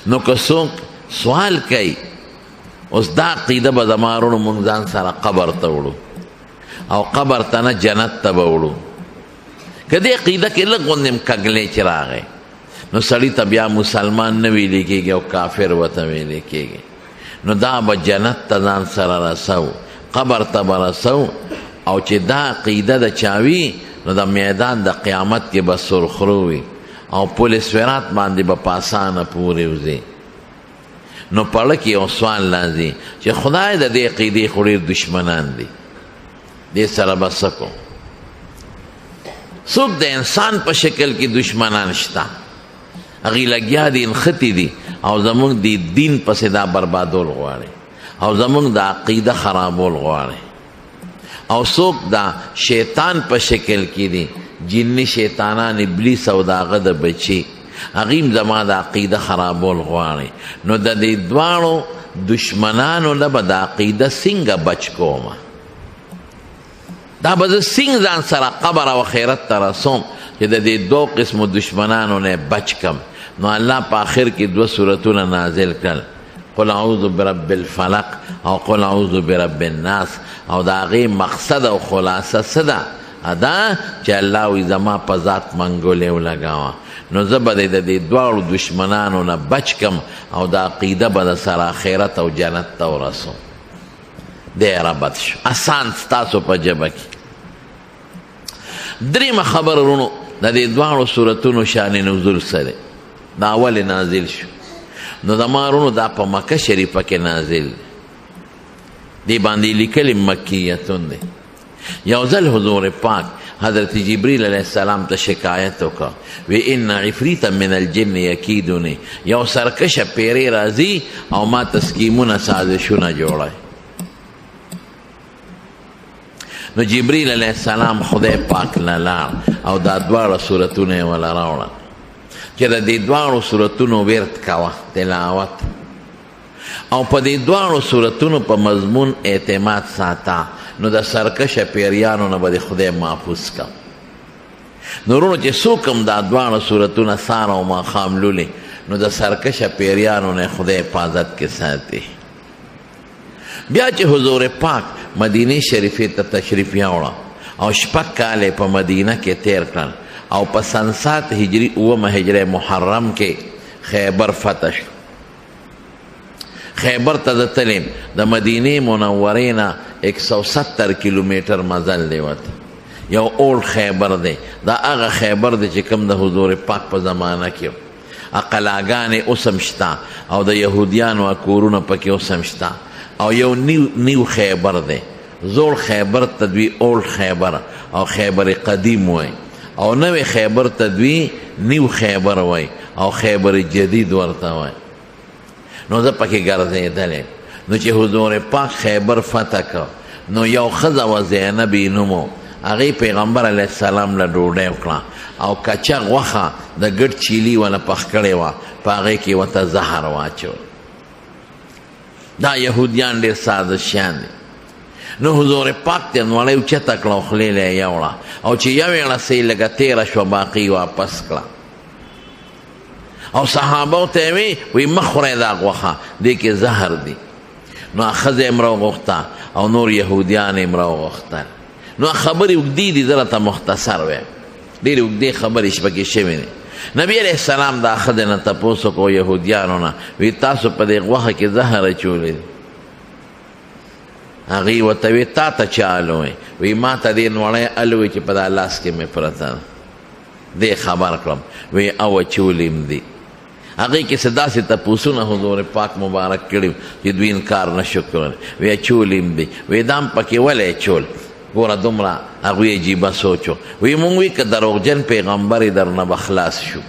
نو که څوک سوال کوي اوس دا عقیده به زما وروڼو موږ ځان سره قبر ته وړو او قبر ته نه جنت ته به وړو که دې عقیده کې لږ غوندې هم کږلی چې راغی نو سړي ته بیا مسلمان نه ویلې کېږي او کافر ورته ویلې کېږي نو دا به جنت ته ځان سره رسو قبر ته به رسو او چې دا عقیده د چا وي نو د میدان د قیامت کې به سرخرو وي او پل صراط باندې به په اسانه پورې وځي نو پړه کې یو سوال لازي چې خدای د دې عقیدې خو ډېر دشمنان دي دې سره به څه کوو څوک د انسان په شکل کې دشمنان شته هغې لګیا دي نښتې دي او زموږ د دین پسې دا بربادول غواړي او زموږ د عقیده خرابول غواړي او څوک د شیطان په شکل کې دي جنی شیطانان ابلیس او د هغه د بچي هغې زما د عقیده خرابول غواړي نو د دې دواړو دشمنانو نه به د عقیده څنګه بچ کومه دا به زه څنګه ځان سره قبر او خیرت ته رسوم چې د دې دو قسمو دشمنانو نه بچ کم نو الله په آخر کې 2 سورتونه نازل کړل قل اعوذ برب الفلق او قل اعوذ برب الناس او د هغې مقصد او خلاصه څه ده دا چې الله وایي زما په ذات منګولې ولګوه نو زه به د دې دواړو دشمنانو نه بچ کم او د عقیده به د سره آخرت او جنت ته ورسوم دی ربط شو اسان ستاسو په ژبه کې درېیمه خبره وروڼو د دې دواړو صورتونو شان نزول سره دا اول نازل شو نو زما وروڼو دا په مکه شریفه کې نازل دی باندې لیکلي مکیتون دی یو ځل حضور پاک حضرت جبریل علیه السلام ته شکایت وکړه وی ان عفریتا من الجن یکیدونی یو سرکشه پیری راځي او ما تسکیمونه سازشونه جوړوي نو جبریل علیه السلام خدای پاک نه لاړ او دا دواړه صورتونه یې وله راوړل چې د دې دواړو صورتونو ورد کوه تلاوت او په دې دواړو صورتونو په مضمون اعتماد ساته نو د سرکشه پیریانو نه به د خدای محفوظ کړه نو وروڼو چې څوک هم دا دواړه صورتونه سهار او ماښام لولي نو د سرکشه پیریانو نه خدای حفاظت کې ساتي بیا چې حضور پاک مدینه شریفې ته تشریف یوړه او 6 کاله په مدینه کې تیر کړل او په سن 7 هجري 9 هجره محرم کې خیبر فتح شو خیبر ته د تلیم د مدینه منورې نه 170 کیلومتر مزل دی وته یو اول خیبر دی دا هغه خیبر دی چې کوم د حضور پاک په زمانه کې قلاګانې اوس هم شته او د یهودیانو کورونه پکې اوس هم شته او یو نیو خیبر دی زوړ خیبر ته دوی اول خیبر او خیبر قدیم وای او نوې خیبر ته دوی نیو خیبر وای او خیبر جدید ورته وای نو زه پکې ګرځېدلی نو چې حضور پاک خیبر فتح کړ نو یو ښځه وه زینبې نوم هغې پیغمبر علیه السلام له ډوډۍ وکړه او کچه غوښه د ګډ چیلي ونه پخ کړې وه په هغې کې ورته زهر واچول دا یهودیان ډېر ساده شیان دي نو حضور پاک ته نوړۍ اوچته کړه او خولې له یې یوړه او چې یوې ړسۍ لږه تېره شوه باقي واپس کړه او صحابو ته وی وی مخوره دا غوښه دې کې زهر دی نو ښځه یې راوغوښته او نور یهودیان یې راوغوښتل نو خبرې اوږدې دي زه راته مختصر وایم ډېرې اوږدې خبرې پکې شوې دي نبی علیه السلام دا ښځې نه تپوس وکړو یهودیانو نه وی تاسو په دې غوښه کې زهر اچولی دی هغې ورته وی تا ته چا الوی وی ما ته دې نوړی الوی چې په دا لاس کې مې پرته ده دې خبر کړم وی او اچولی م دي هغې کې څه داسې تپوسونه حضور پاک مبارک کړي چې دوی انکار نشو کولی وی اچولی م دي وی دا م پکې ولې اچول ګوره دومره هغوی عجیبه سوچو وی مونږ وی که دروغجن پیغمبر در نه به خلاص شو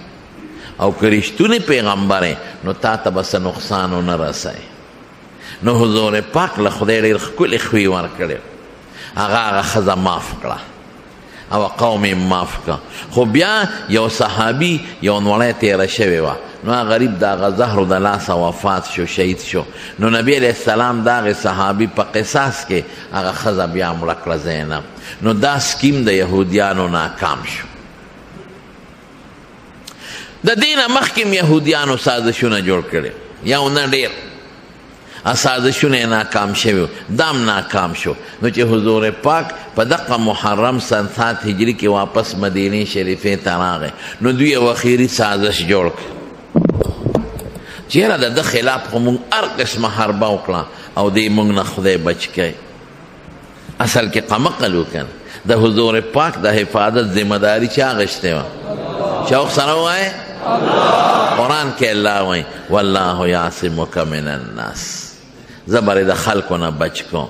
او که رښتونی پیغمبر نو تا ته به څه نقصان ونه رسوي نو حضور پاک له خدای ډېر ښکلې خوی ورکړی هغه ښځه معاف کړه او قوم یې معاف کړه خو بیا یو صحابي یو نوړی تېره شوې وه نو هغه غریب د هغه زهرو د لاسه وفات شو شهید شو نو نبی علیه السلام د هغې صحابي په قصاص کې هغه ښځه بیا مړه کړه زینب نو دا سکیم د یهودیانو ناکام شو د دې نه مخکې یهودیانو سازشونه جوړ کړي یو نه ډېر سازشونه یې ناکام شوي دام ناکام شو نو چې حضور پاک په دغه محرم سن 7 هجري کې واپس مدینې شریفې ته راغی نو دوی یو اخري سازش جوړ کړ چې یاره د ده خلاف خو موږ هر قسمه حربه وکړه او دی موږ نه خدای بچ کوي اصل کې قمقل وکړ د حضور پاک د حفاظت ذمه داري چا اخیستې وه شوق سره ووایه قرآن کې الله وایي والله یعصمک من الناس زه به د خلکو نه بچ کوم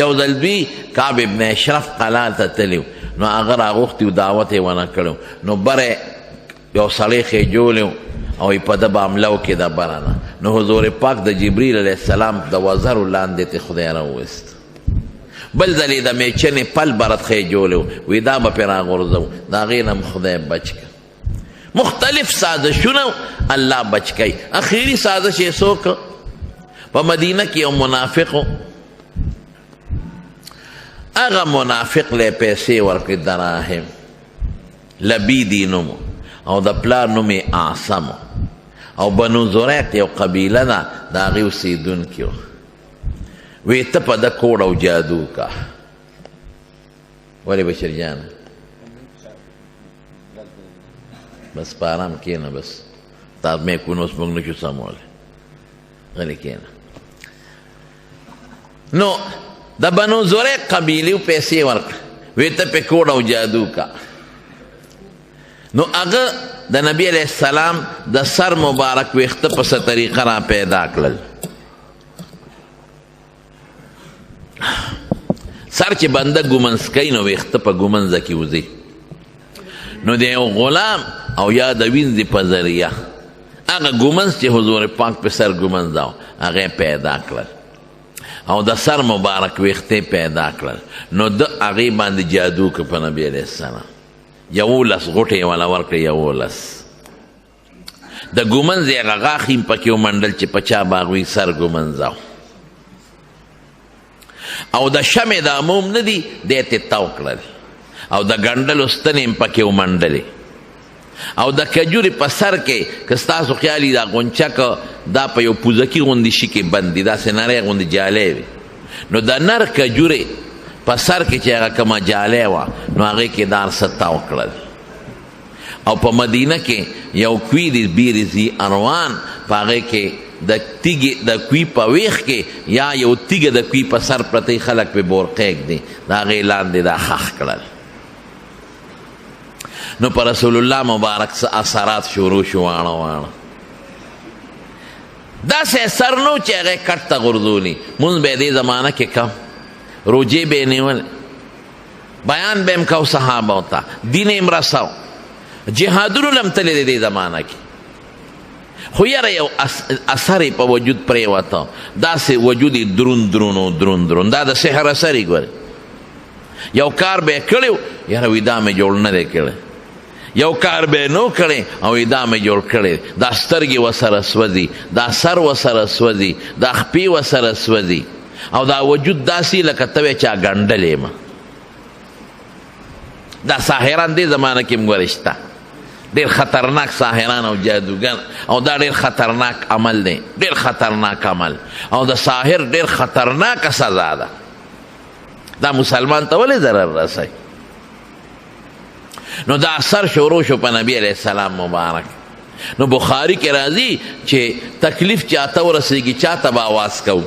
یو ځل دوی کعب ابن اشرف قلعه ته تلي نو هغه راغوښتي و دعوت یې ونه کړی نو بره یو سړی خېجولی او په ده به حمله وکړي د بره نه نو حضور پاک د جبریل علیه السلام د وزرو لاندې ته خدای راوویست بل ځل یې د میچنې پل برت خېجولی وی دا به پرې راغورځو د هغې نه خدای بچ کړ مختلف سازشونه الله بچ کوي اخیری سازش یې څوک په مدینه کې یو منافق و هغه منافق له پیسې ورکړې دراهم لبیدي نوم او د پلار نوم یې اعصم او بنو زریق یو قبیله ده د هغې اوسېدونکي و وی ته په ده کوډ او جادو کا ولې بشر جان بس په آرام کښېنه بس تا میکونه اوس موږ نشو سمولی غلی کښېنه نو د بنو زریق قبیلې پیسې ورکړه وی ته پې کوډ او جادو کا نو هغه د نبی علیه السلام د سر مبارک ویښته په څه طریقه را پیدا کړل سر چې بنده ګومنځ کوي نو ویښته په ګومنځه کې وځي نو د یو غلام او یا د وینځې په ذریعه هغه ګومنځ چې حضور پاک په سر ګومنځ هغه پیدا کړل او د سر مبارک ویښتې پیدا کړل نو د هغې باندې جادو که په نبي علیه السلام 11 غوټې یې وله ورکړې 11 د ګومنځ یې هغه غاښ یې پکې ومنډل چې په چا باغوي سر ګومنځ او د شمې د عموم نه دي دی تې تاو کړل او د ګنډلو ستنې هم پکې ومنډلې او د کجورې په سر کې که ستاسو خیال وي دا غونچک دا په یو پوزکي غوندې شي کې بند دي داسې نری غوندې جالۍ وي نو د نر کجورې په سر کې چې هغه کومه جالۍ وه نو هغې کې دا هر څه تاو کړل او په مدینه کې یو کوی دی بیر ذی اروان په هغې کې د تیږې د کوی په ویښ کې یا یو تیږه د کوی په سر پرتی خلک پې بورقیږ دی د هغې لاندې دا ښخ کړل نو په رسول الله مبارک څه اثرات شروع شو واړه واړه داسې اثر نو چې هغې کټ ته غورځولي مونځ به یې دې زمانه کې کم روجې به یې نیولې بیان به یې کو صحابو ته دین یې رسو جهادونو لم تللی دی دې زمانه کې خو یاره یو اثر یې په وجود پرېوته داسې وجود یې درون درون درون درون دا د سحر اثر یې ګورې یو کار به یې کړی یاره وي دا مې جوړ نه دی کړی یو کار به یې نو کړی او دا مې جوړ کړی دا سترګې ورسره سوځي دا سر ورسره سوځي دا خپې ورسره سوځي او دا وجود داسې لکه ته وې چا ګنډلی یم دا ساحران دې زمانه کې م ګورې شته ډېر خطرناک ساحران او جادوګر او دا ډېر خطرناک عمل دی ډېر خطرناک عمل او د ساحر ډېر خطرناکه سزا ده دا مسلمان ته ولې ضرر رسوي نو دا اثر شروع شو په نبی علیه السلام مبارک نو بخاری کې راځي چې تکلیف چاته ورسېږي چاته به آواز کوو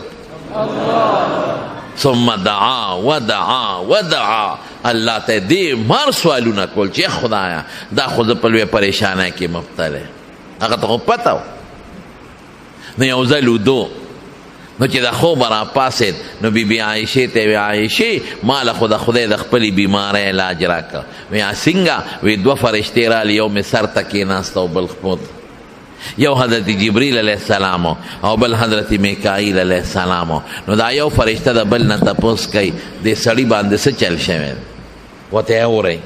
ثم دعا ودعا ودعا الله ته دې مار سوالونه کول چې خدایا دا خو زه په لویه پریشانۍ کې مبتلا هغه ته خو پته و نو یو ځل ودو نو چې د خوبه راپاڅېد نو بیبي عایشې ته وی عایشې ما له خو د خدای د خپلې بیمارۍ علاج راکړه وی څنګه وی 2 فرشتې رالی یو مې سر ته کېناسته او بل خپو یو حضرت جبریل علیه السلام او بل حضرت میکائیل علیه السلام نو دا یو فرشته د بل نه تپوس کوي دې سړي باندې څه چل شوی ورته یې اورئ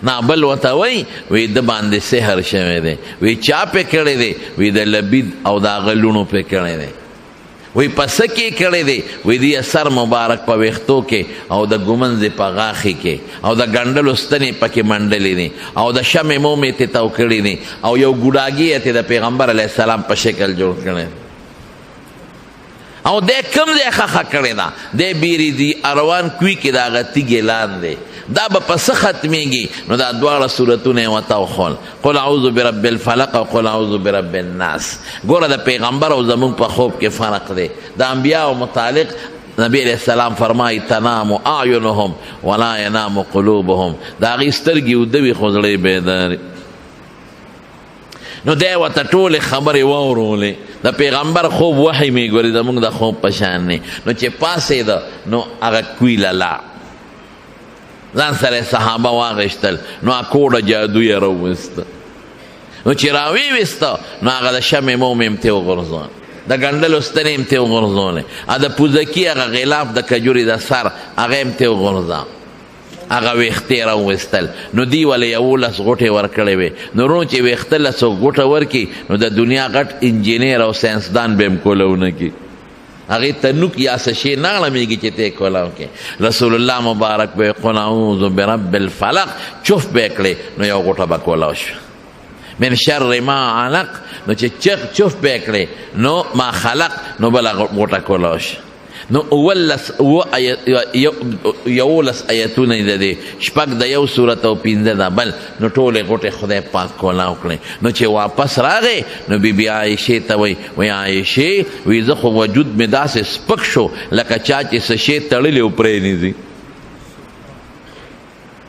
نه بل ورته وایي وی د باندې سحر شوی دی وی چا پې کړی دی وی د لبید او د هغه لوڼو پې کړی دی وی پس کې کړی دی وی دی سر مبارک په ویښتو کې او د ګومنځې په غاښې کې او د ګنډلو ستنې پکې منډلې دي او د شمې موم یې تې تو کړي دي او یو ګوډاګي یې تې د پیغمبر علیه السلام په شکل جوړ کړی او دی کم ځای ښخه کړې ده دی بیریدي اروان کوي کې د هغه تیږې لاندې دا به په څه ختمیږي نو دا دواړه صورتونه یې ورته وښول قل اعوذ برب الفلق او قل اعوذ برب الناس ګوره د پیغمبر او زمونږ په خوب کې فرق دی د انبیاو متعلق نبی علیہ السلام فرمایي تنام اعینهم ولا ینام قلوبهم د هغې سترګې اوده وي خو زړه یې بیدار نو دی ورته ټولې خبرې واورولې د پیغمبر خوب وحی مې ګورې زمونږ د خوب په شان دی نو چې پاسېده نو هغه کوی لاله ځان سره صحابه واغشتل نو کوډه جادو یې راوویسته نو چې راویویسته نو هغه د شمې موم یې ترې وغورځول د ګنډلو ستنې یې ترې وغورځولې د پوزکي هغه غلاف د کجورې د سر هغه یې ترې وغورځاو هغه ویښتې راوویستل نو دی ولې 11 غوټې ورکړې وې نو روڼ چې ویښته له څوک غوټه ورکړي نو د دنیا غټ انجینیر او ساینسدان به هم کولونه کړي هغې ته نوک یا څه شی نه غړمیږي چې ته یې کولاو کې رسول الله مبارک به قل اعوذ برب الفلق چف به یې کړې نو یو غوټه به کولاو شوه من شر ما علق نو چې چف به یې کړې نو ما خلق نو بله غوټه کولاو شوه نو 11 آیتونه د دې شپږ د یو صورت او 15 د بل نو ټولې غوټې خدای پاک کولاو کړې نو چې واپس راغی نو بیبي عایشې ته وی عایشې وی زه خو وجود مې داسې سپک شو لکه چا چې څه شی تړلی او پرېنیځي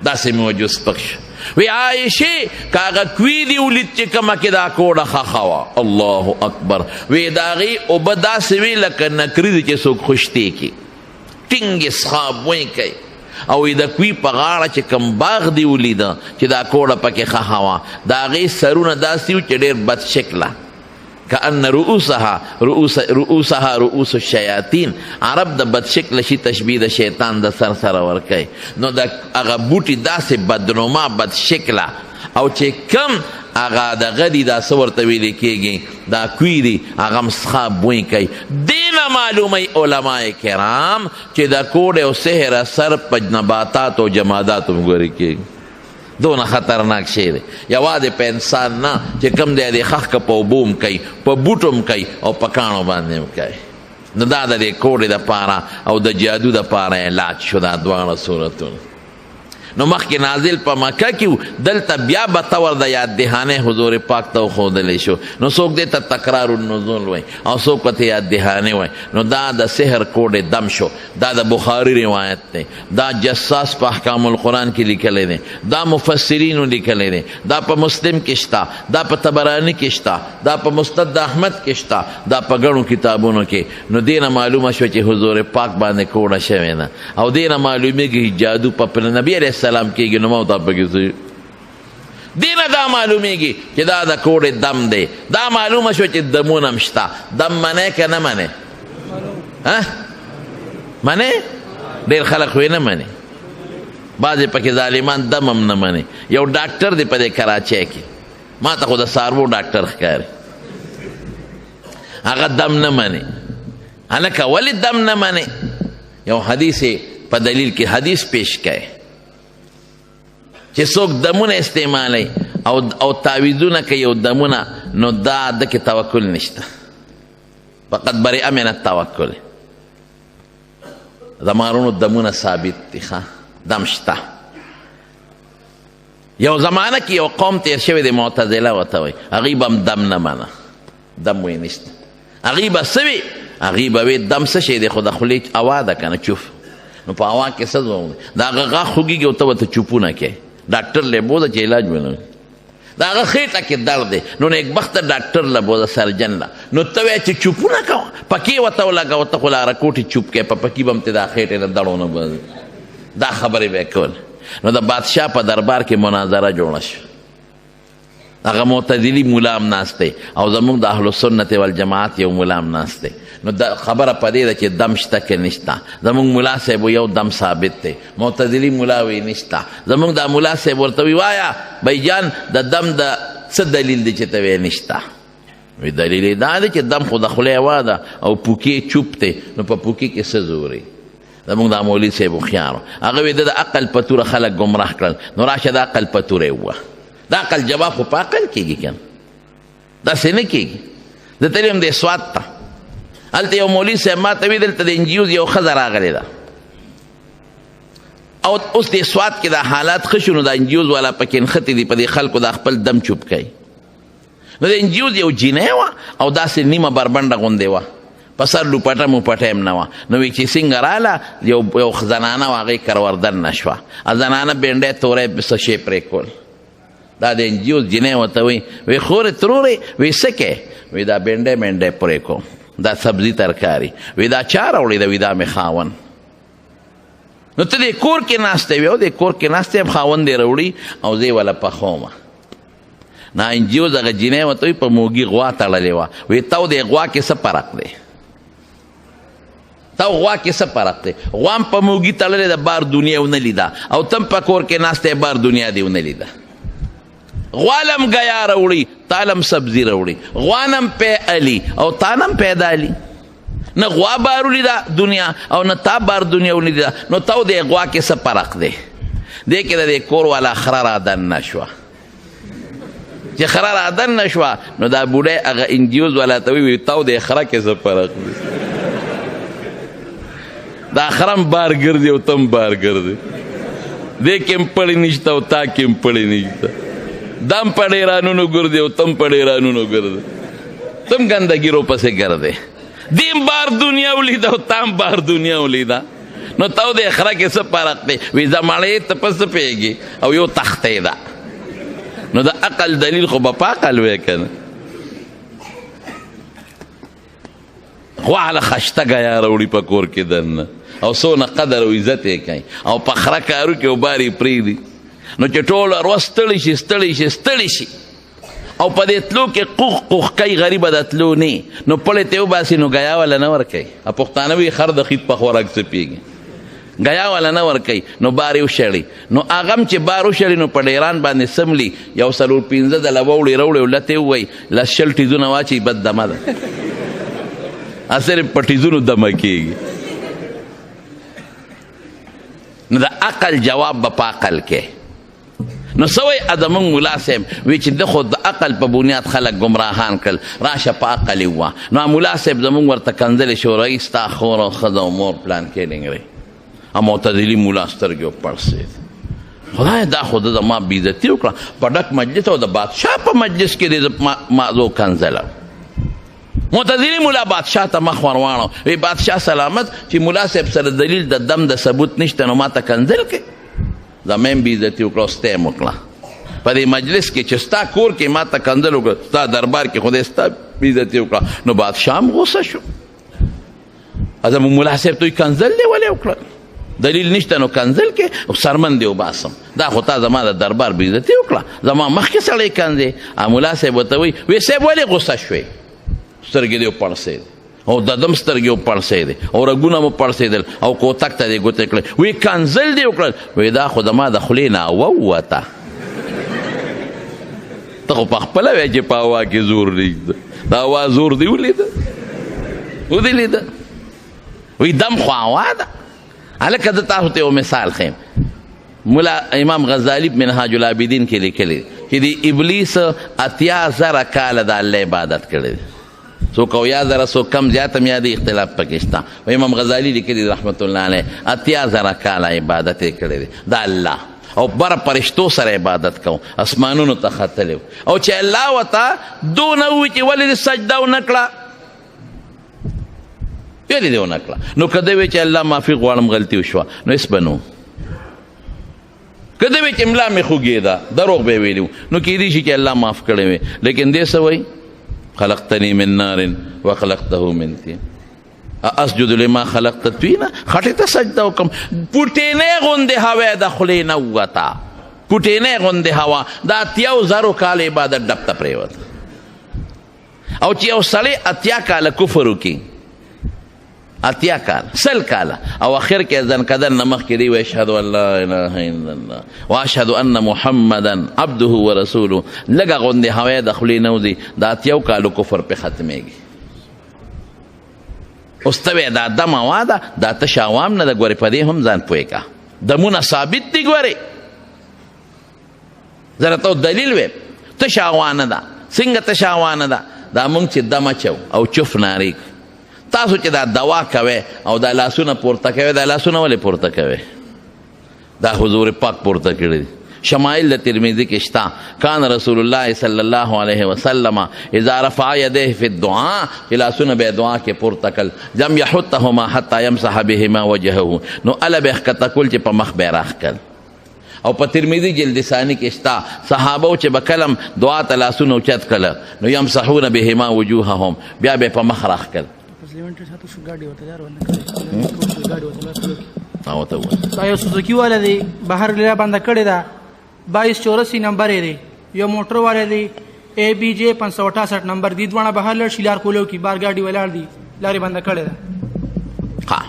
داسې مې وجود سپک شو وی عایشې که هغه کوي دي ولید چې کومه کې دا کوډه ښخه وه الله اکبر وی د هغې اوبه داسې وي لکه نکري دي چې څوک خشتې کړي ټینګې څښاب وی کوي او د کوي په غاړه چې کوم باغ دی ولیده چې دا کوډه پکې ښخه وه د هغې سرونه داسې وو چې ډېر بد شکله کأن رؤوسها رؤوس الشیاطین عرب د بد شکل شي تشبیه د شیطان د سر سره ورکوي نو د هغه بوټي داسې بدنما بد شکله او چې کم هغه دغه دي دا څه ورته ویلې کېږي دا کوي دي هغه هم څښاب بوی کوي دې نه معلوموي علما کرام چې د کوډ او سحر اثر په نباتات او جمادات هم ګورې کېږي دونه خطرناک شی دی یوازې په انسان نه چې کوم دی د خښ که په اوبو هم کوي په بوټو هم کوي او په کاڼو باندې هم کوي نو دا د دې کوډې دپاره او د جادو دپاره علاج شو دا دواړه صورتونه نو مخکې نازل په مکه کې و دلته بیا به طور د یاد دهانه حضور پاک ته وښودلی شو نو څوک دې ته تکرار النزول وایي او څوک ورته یاد دهانه وایي نو دا د سحر کوډې دم شو دا د بخاري روایت دی دا جساس په احکام القرآن کې لیکلی دی دا مفسرینو لیکلی دی دا په مسلم کې شته دا په طبراني کې شته دا په مستد احمد کې شته دا په ګڼو کتابونو کې نو دې نه معلومه شوه چې حضور پاک باندې کوډه شوې ده او دې نه معلومېږي جادو په نبي علیه السلام کېږي نو ما ورته پکې څه دې نه دا معلومېږي چې دا د کوډې دم دی دا معلومه شوه چې دمونه هم شته دم منې که نه منې منې ډېر خلک خو یې نه منې بعضې پکې ظالمان دم هم نه منې یو ډاکټر دی په دې کراچۍ کې ما ته خو د څاروو ډاکټر ښکاري هغه دم نه منې هلکه ولې دم نه منې یو حدیث په دلیل کې حدیث پیش کوي چې څوک دمونه استعمالی او تعویذونه کوي او دمونه نو دا دکې توکل نشته فقط برئ من التوکل زمارونو دمونه ثابت دي دم شته یو زمانه کې یو قوم تیر شوی دی معتزله ورته وایي هغوی به هم دم نه منه دم وی نشته هغوی به څه وي هغوی به وی دم څه شی دی خو د خولې هوا ده که نه چوف نو په هوا کې څه ځوم دی د هغه غاښ خوږېږي او ته ورته چوپونه کوې ډاکټر له بوده چې علاج ونه دا هغه خېټه کې درد دی نو نیکبخته ډاکټر له بوده سرجن له نو ته وایې چې چوپونه کوه پکې ورته ولګوه ته خو لاره کوټې چوپ کوې په پکې به هم ته دا خېټې له دړونه به دا خبرې به یې کول نو د بادشاه په دربار کې مناظره جوړه شوه هغه معتدلي ملا هم ناست دی او زموږ د اهل سنت والجماعت یو ملا هم ناست دی نو خبره په دې ده چې دم شته که نشته زموږ ملا صاحب یو دم ثابت دی معتدلي ملا وی نشته زموږ دا ملا صاحب ورته وی وایه بیجان د دم د څه دلیل دی چې ته وی نشته وی دلیل یې دا دی چې دم خو د خولې هوا ده او پوکې چوپ دی نو په پوکې کې څه زور زمونږ دا مولوي صاحب هوښیار هغه وی د عقل په توره خلک ګمراه کړل نو راشه د عقل په توره یې ووه د عقل جواب خو په عقل کېږي که نه داسې نه کېږي زه تللی یم د سوات ته هلته یو مولوي صاحب ما ته وی دلته د انجیوز یو ښځه راغلې ده او اوس د سوات کې دا حالات ښه شو نو د انجیوز والا پکې نښتې دي په دې خلکو دا خپل دم چوپ کوي نو د انجیوز یو جینۍ وه او داسې نیمه بربنډه غوندې وه په سر لوپټه موپټه هم نه وه نو وی چې څنګه راله یو زنانه وه هغې کروردن نه شوه زنانه بینډی توری څه شی پرېښول دا د انجیوز جینۍ ورته وی خورې ترورې وی څه کې وی دا بینډی مینډی پرېښو دا سبزي ترکاري وی دا چا راوړې ده وی دا مې خاون نو ته دې کور کې ناستی وی او دې کور کې ناستی یم خاوند دې راوړي او زه یې وله پخومه نه انجیوز هغه جینۍ ورته وی په موږي غوا تړلې وه وی تا او دې غوا کې څه فرق دی تا غوا کې څه فرق دی غوا هم په موږي تړلې ده بار دنیا ونه لیده او تم په کور کې ناستی بار دنیا دې ونه لیده غوالم گیا راوړي تالم سبزي راوړي غوانم پی علی او تانم پیدا علی نه غوا بار ولیده دنیا او نه تا بار دنیا ولیده نو تا د غوا کې څه فرق دی دې کې د کور والا خره رادن نه شوه چې خره رادن نه شوه نو دا بوډۍ هغه انجیوز والا ته وی تا د خره کې څه فرق دی دا خرم بار ګرځي او تم بار ګرځي دې کې هم پړې نشته او تا کې هم پړې نشته دم په ډیرانونو ګرځي او تم په ډیرانونو ګرځي تم ګندګي رو پسې ګرځي دیم بار دنیا ولیده او تام بار دنیا ولیده نو تا د خره کې څه فرق دی وی زمړې ته په څه پوهېږي او یو تختې ده نو د عقل دلیل خو به په عقل وی که نه غواله خشته ګیا راوړي په کور کې دننه او څونه قدر او عزت یې کوي او په خره کارو کې او بار یې پرېږدي نو چې ټوله ورځ ستړي شي ستړي شي ستړي شي او په دې تلو کې قوخ قوخ کوي غریبه د تلو نه نو پړې ته وباسي نو ګیا والا نه ورکوي پښتانه وایي خر د خیط په خوراک څه پیږي ګیا والا نه ورکوي نو بار یې وشړي نو هغه هم چې بار وشړي نو په ډیران باندې سملي یو 4-5 ځله ووړي راوړي او لته یې ووایي لس شل ټیزونه واچوي بد دمه ده صرف په ټیزونو دمه کېږي نو د عقل جواب به په عقل کې نو سوی ادمون ملا صاحب وی چې د خود د عقل په بنیاد خلک گمراهان کړل راشه په عقل یې ووه نو ملا صاحب زمونږ ورته کنځلې شو رئیس ستا خور او ښځه او مور پلان کې ډنګرې معتدلي ملا سترګې وپړسېد خدای دا خو ده زما بېعزتي وکړه په ډک مجلس او د بادشاه په مجلس کې دې مازو کنځله معتدلي ملا بادشاه ته مخ ور واړو وی بادشاه سلامت چې ملا صاحب سره دلیل د دم د ثبوت نشته نو ما ته کنځل کې زمین بېعزتي وکړه او ستا یې وکړه په دې مجلس کې چې ستا کور کې ما ته کنځل وکړه ستا دربار کې خدای ستا بېعزتي وکړه نو بادشاه هم غوسه شو زموږ ملا صاحب ته یې کنځل دی ولې وکړه دلیل نشته نو کنځل کې او سرمن دی وباسم دا خو تا زما د دربار بېعزتي وکړه زما مخکې سړی کنځې ملا صاحب ورته وایي وی صاحب ولې غوسه شوې سترګې دې وپړسېدې او د دم سترګې وپړسېدې او رګونه مو پړسېدل او کوتک ته دې ګوتې کړې وی کنځل دې وکړل وی دا خو زما د خولې نه ووته ته خو پخپله وایې چې په هوا کې زور نشته د هوا زور دې ولیده ودې لیده وی دم خو هوا ده هلکه زه تاسو ته یو مثال ښیم ملا امام غزالی منهاج العابدین کې لیکلی چې د ابلیس 80,000 کاله د الله عبادت کړی څوک اویا زره څوک کم زیات هم یادې اختلاف پکې شته و امام غزالی لیکلي رحمت الله علیه 80,000 کاله عبادت یې کړی دی د الله او بره فرشتو سره عبادت کوم اسمانونو ته ختلی او چې الله ورته دونه ووایي چې ولې دې سجده ونه کړه ولې دې ونه کړه نو که دی وایي چې الله معافي غواړم غلطي وشوه نو هېڅ به نه که دی وایي چې ملا مې خوږېده دروغ به یې ویلي نو کیدای شي چې الله معاف کړی وي لیکن دې څه وایي خلقتني من نار وخلقته من طين اسجد لما خلقت طينا خټې ته سجده وکړم پوټینې غوندې هوا د خولې نه ووته پوټینې غوندې هوا دا 80,000 کال عبادت ډب ته پرېوته او چې یو سړی 80 کاله کفر وکړي اتیا کال 100 کاله او اخر کې ځن کدن نه مخکې دی و اشهد ان لا اله الا الله واشهد ان محمدا عبده ورسوله لږه غوندې هوای د خولې نه وځي د اتیاو کالو کفر پې ختمېږي. اوس ته وایې دا دم هوا ده دا تش عوام نه ده ګورې په دې هم ځان پوهېږه دمونه ثابت دي ګورې زه راته دلیل ویم تش هوا نه ده څنګه تش هوا نه ده دا مونږ چې دم اچو او چف نارې تاسو چې دا دوا کوئ او دا لاسونه پورته کوئ دا لاسونه ولې پورته کوئ دا حضور پاک پورته کړي دي. شمائل د ترمذی کې شته کان رسول الله صلی الله علیه وسلم اذا رفع یدیه فی الدعاء چې لاسونه به دعا کې پورته کړل لم یحطهما حتی یمسح بهما وجهه نو اله به ښکته کول چې په مخ به یې راښکل. او په ترمذی جلد ثانی کې شته صحابه چې به کلم دعا ته لاسونه اوچت کړه نو یمسحون بهما وجوههم بیا به په مخ راښکل. دا یو سوزوکی والا دی بهر لرا بنده کړې ده 2284 نمبر یې دی یو موټر والا دی ABJ 568 نمبر دی دوانه بهر لړ شیلار کولو کې بار ګاډي ولاړ دی لارې بنده کړې ده. ها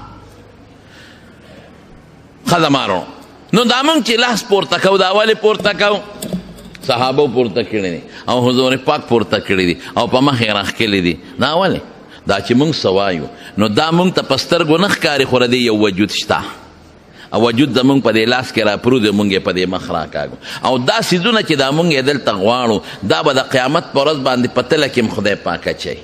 خدمارو نو دا مونږ چې لاس پورته کوو دا ولې پورته کوو صحابو پورته کړي دي او حضور پاک پورته کړي دي او په مخ یې راښکلي دي دا ولې دا چې مونږ څه وایو نو دا مونږ ته په سترګو نه ښکاري خو د یو وجود شته او وجود زمونږ په دې لاس کې راپرو دی مونږ یې په دې مخ راکاږو او دا څیزونه چې دا مونږ یې دلته غواړو دا به د قیامت په ورځ باندې په تله کې هم خدای پاک اچوي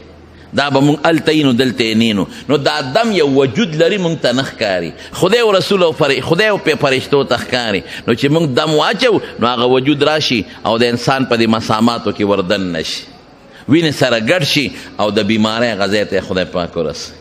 دا به مونږ هلته یینو دلته یې نینو نو دا دم یو وجود لري مونږ ته نه ښکاري خدای او رسول او خدای او فرشتو ته ښکاري نو چې مونږ دم واچو نو هغه وجود راشي او د انسان په دې مساماتو کې وردن نشي وینې سره ګډ شي او د بیمارۍ غذای ته خدای پاک ورسوي.